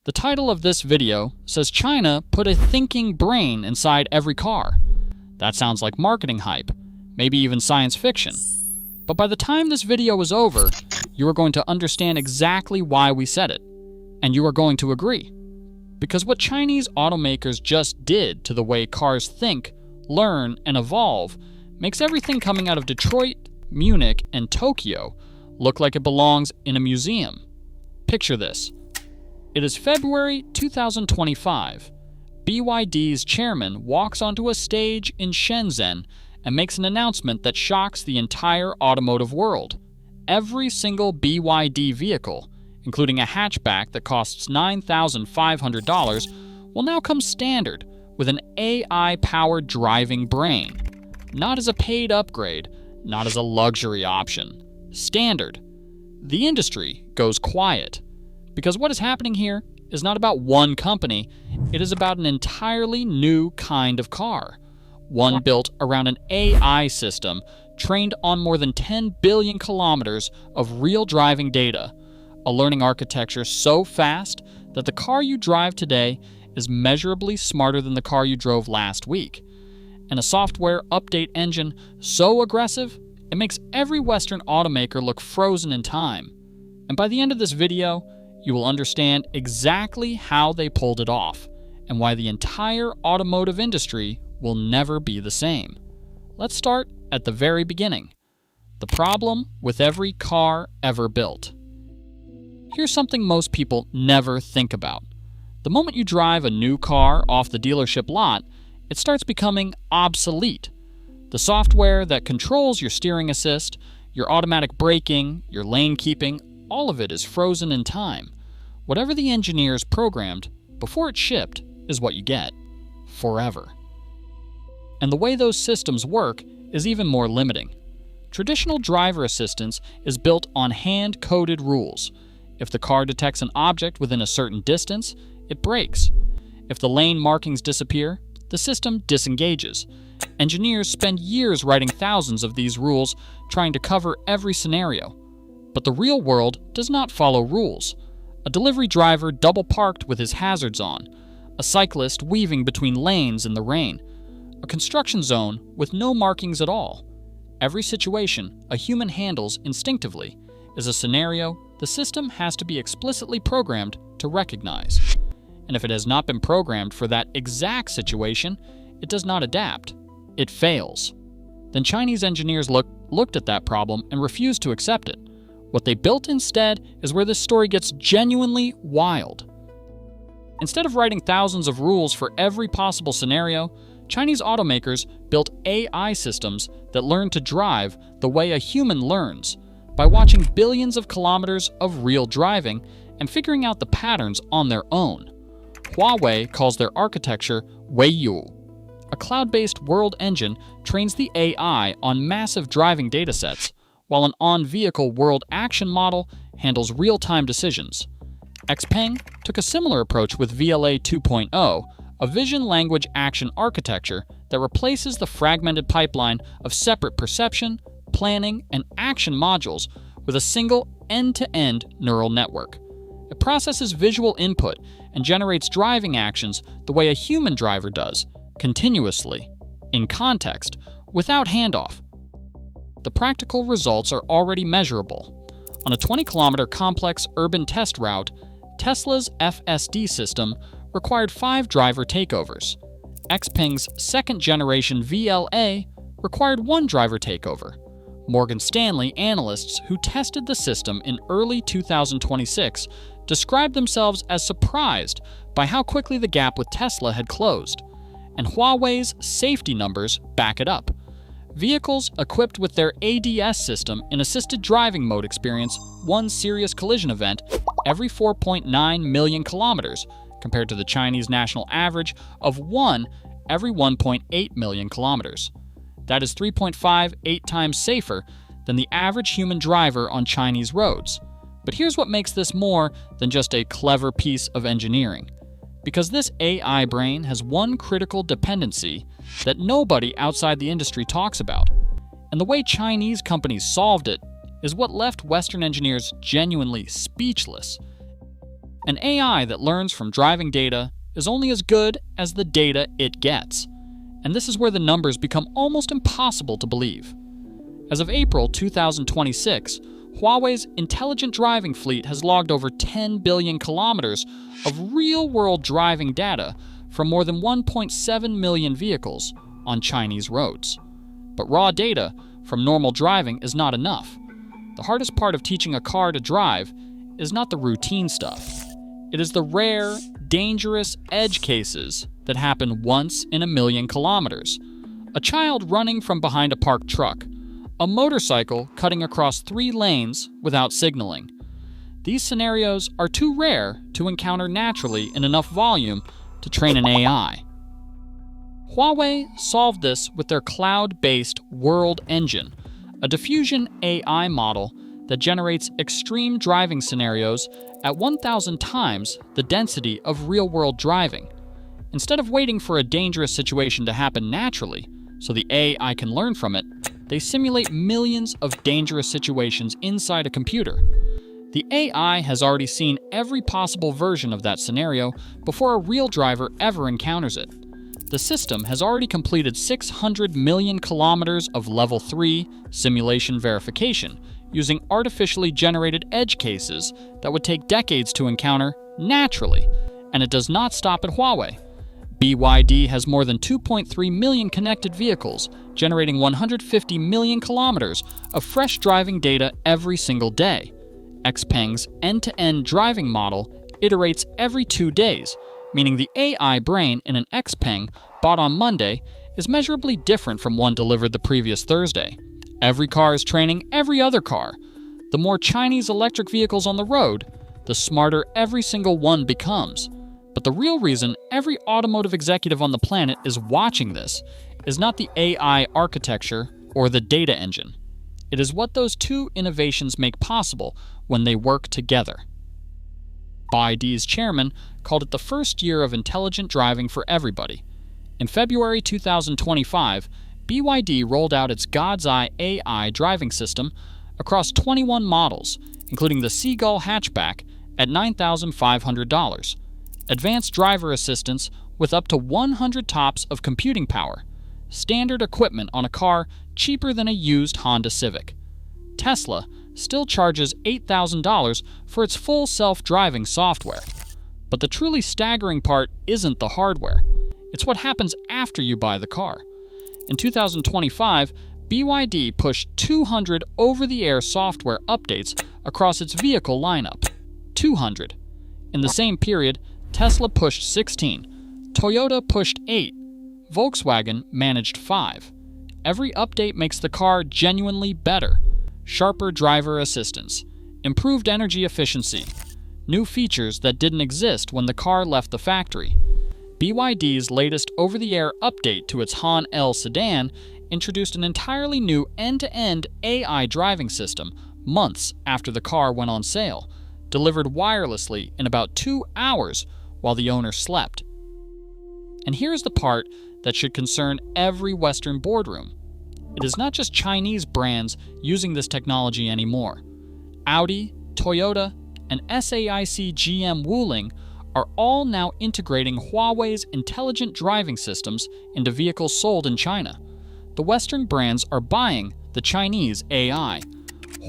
The title of this video says China put a thinking brain inside every car. That sounds like marketing hype, maybe even science fiction. But by the time this video is over, you are going to understand exactly why we said it. And you are going to agree. Because what Chinese automakers just did to the way cars think, learn, and evolve makes everything coming out of Detroit, Munich, and Tokyo look like it belongs in a museum. Picture this. It is February 2025. BYD's chairman walks onto a stage in Shenzhen and makes an announcement that shocks the entire automotive world. Every single BYD vehicle, including a hatchback that costs $9,500, will now come standard with an AI-powered driving brain. Not as a paid upgrade, not as a luxury option. Standard. The industry goes quiet. Because what is happening here is not about one company, it is about an entirely new kind of car. One built around an AI system trained on more than 10 billion kilometers of real driving data. A learning architecture so fast that the car you drive today is measurably smarter than the car you drove last week. And a software update engine so aggressive, it makes every Western automaker look frozen in time. And by the end of this video, you will understand exactly how they pulled it off and why the entire automotive industry will never be the same. Let's start at the very beginning. The problem with every car ever built. Here's something most people never think about. The moment you drive a new car off the dealership lot, it starts becoming obsolete. The software that controls your steering assist, your automatic braking, your lane keeping, all of it is frozen in time. Whatever the engineers programmed before it shipped is what you get. Forever. And the way those systems work is even more limiting. Traditional driver assistance is built on hand-coded rules. If the car detects an object within a certain distance, it brakes. If the lane markings disappear, the system disengages. Engineers spend years writing thousands of these rules trying to cover every scenario. But the real world does not follow rules. A delivery driver double parked with his hazards on. A cyclist weaving between lanes in the rain. A construction zone with no markings at all. Every situation a human handles instinctively is a scenario the system has to be explicitly programmed to recognize. And if it has not been programmed for that exact situation, it does not adapt. It fails. Then Chinese engineers looked at that problem and refused to accept it. What they built instead is where this story gets genuinely wild. Instead of writing thousands of rules for every possible scenario, Chinese automakers built AI systems that learn to drive the way a human learns, by watching billions of kilometers of real driving and figuring out the patterns on their own. Huawei calls their architecture Weiyu. A cloud-based world engine trains the AI on massive driving datasets, while an on-vehicle world action model handles real-time decisions. XPeng took a similar approach with VLA 2.0, a vision language action architecture that replaces the fragmented pipeline of separate perception, planning, and action modules with a single end-to-end neural network. It processes visual input and generates driving actions the way a human driver does, continuously, in context, without handoff. The practical results are already measurable. On a 20-kilometer complex urban test route, Tesla's FSD system required 5 driver takeovers. XPeng's second-generation VLA required 1 driver takeover. Morgan Stanley analysts who tested the system in early 2026 described themselves as surprised by how quickly the gap with Tesla had closed. And Huawei's safety numbers back it up. Vehicles equipped with their ADS system in assisted driving mode experience 1 serious collision event every 4.9 million kilometers, compared to the Chinese national average of 1 every 1.8 million kilometers. That is 3.58 times safer than the average human driver on Chinese roads. But here's what makes this more than just a clever piece of engineering. Because this AI brain has one critical dependency that nobody outside the industry talks about. And the way Chinese companies solved it is what left Western engineers genuinely speechless. An AI that learns from driving data is only as good as the data it gets. And this is where the numbers become almost impossible to believe. As of April 2026, Huawei's intelligent driving fleet has logged over 10 billion kilometers of real-world driving data from more than 1.7 million vehicles on Chinese roads. But raw data from normal driving is not enough. The hardest part of teaching a car to drive is not the routine stuff. It is the rare, dangerous edge cases that happen once in a million kilometers. A child running from behind a parked truck. A motorcycle cutting across 3 lanes without signaling. These scenarios are too rare to encounter naturally in enough volume to train an AI. Huawei solved this with their cloud-based World Engine, a diffusion AI model that generates extreme driving scenarios at 1,000 times the density of real-world driving. Instead of waiting for a dangerous situation to happen naturally, so the AI can learn from it, they simulate millions of dangerous situations inside a computer. The AI has already seen every possible version of that scenario before a real driver ever encounters it. The system has already completed 600 million kilometers of Level 3 simulation verification using artificially generated edge cases that would take decades to encounter naturally, and it does not stop at Huawei. BYD has more than 2.3 million connected vehicles, generating 150 million kilometers of fresh driving data every single day. XPeng's end-to-end driving model iterates every 2 days, meaning the AI brain in an XPeng bought on Monday is measurably different from one delivered the previous Thursday. Every car is training every other car. The more Chinese electric vehicles on the road, the smarter every single one becomes. But the real reason every automotive executive on the planet is watching this is not the AI architecture or the data engine. It is what those two innovations make possible when they work together. BYD's chairman called it the first year of intelligent driving for everybody. In February 2025, BYD rolled out its God's Eye AI driving system across 21 models, including the Seagull hatchback at $9,500. Advanced driver assistance with up to 100 TOPS of computing power. Standard equipment on a car cheaper than a used Honda Civic. Tesla still charges $8,000 for its full self-driving software. But the truly staggering part isn't the hardware. It's what happens after you buy the car. In 2025, BYD pushed 200 over-the-air software updates across its vehicle lineup. 200. In the same period, Tesla pushed 16, Toyota pushed 8, Volkswagen managed 5. Every update makes the car genuinely better. Sharper driver assistance, improved energy efficiency, new features that didn't exist when the car left the factory. BYD's latest over-the-air update to its Han L sedan introduced an entirely new end-to-end AI driving system months after the car went on sale, delivered wirelessly in about 2 hours while the owner slept. And here's the part that should concern every Western boardroom. It is not just Chinese brands using this technology anymore. Audi, Toyota, and SAIC GM Wuling are all now integrating Huawei's intelligent driving systems into vehicles sold in China. The Western brands are buying the Chinese AI.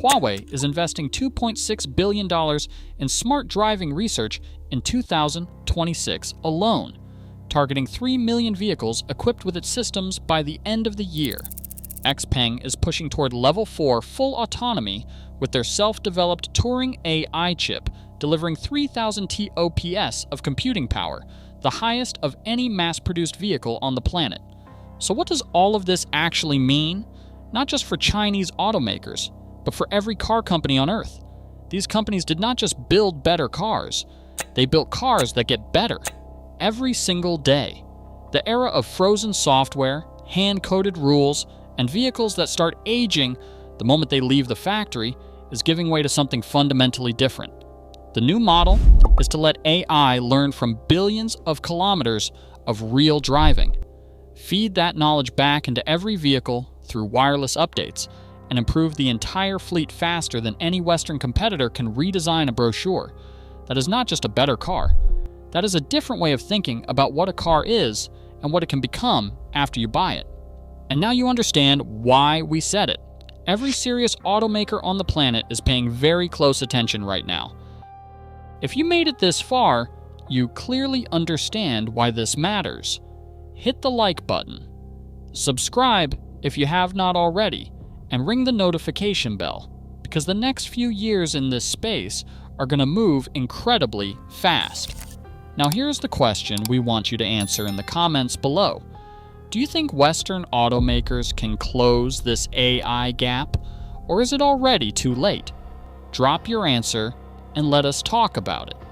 Huawei is investing $2.6 billion in smart driving research in 2026 alone, targeting 3 million vehicles equipped with its systems by the end of the year. XPeng is pushing toward Level 4 full autonomy with their self-developed Turing AI chip, delivering 3,000 TOPS of computing power, the highest of any mass-produced vehicle on the planet. So what does all of this actually mean? Not just for Chinese automakers, but for every car company on Earth. These companies did not just build better cars, they built cars that get better every single day. The era of frozen software, hand-coded rules, and vehicles that start aging the moment they leave the factory is giving way to something fundamentally different. The new model is to let AI learn from billions of kilometers of real driving. Feed that knowledge back into every vehicle through wireless updates, and improve the entire fleet faster than any Western competitor can redesign a brochure. That is not just a better car. That is a different way of thinking about what a car is and what it can become after you buy it. And now you understand why we said it. Every serious automaker on the planet is paying very close attention right now. If you made it this far, you clearly understand why this matters. Hit the like button. Subscribe if you have not already, and ring the notification bell, because the next few years in this space are going to move incredibly fast. Now here's the question we want you to answer in the comments below. Do you think Western automakers can close this AI gap, or is it already too late? Drop your answer and let us talk about it.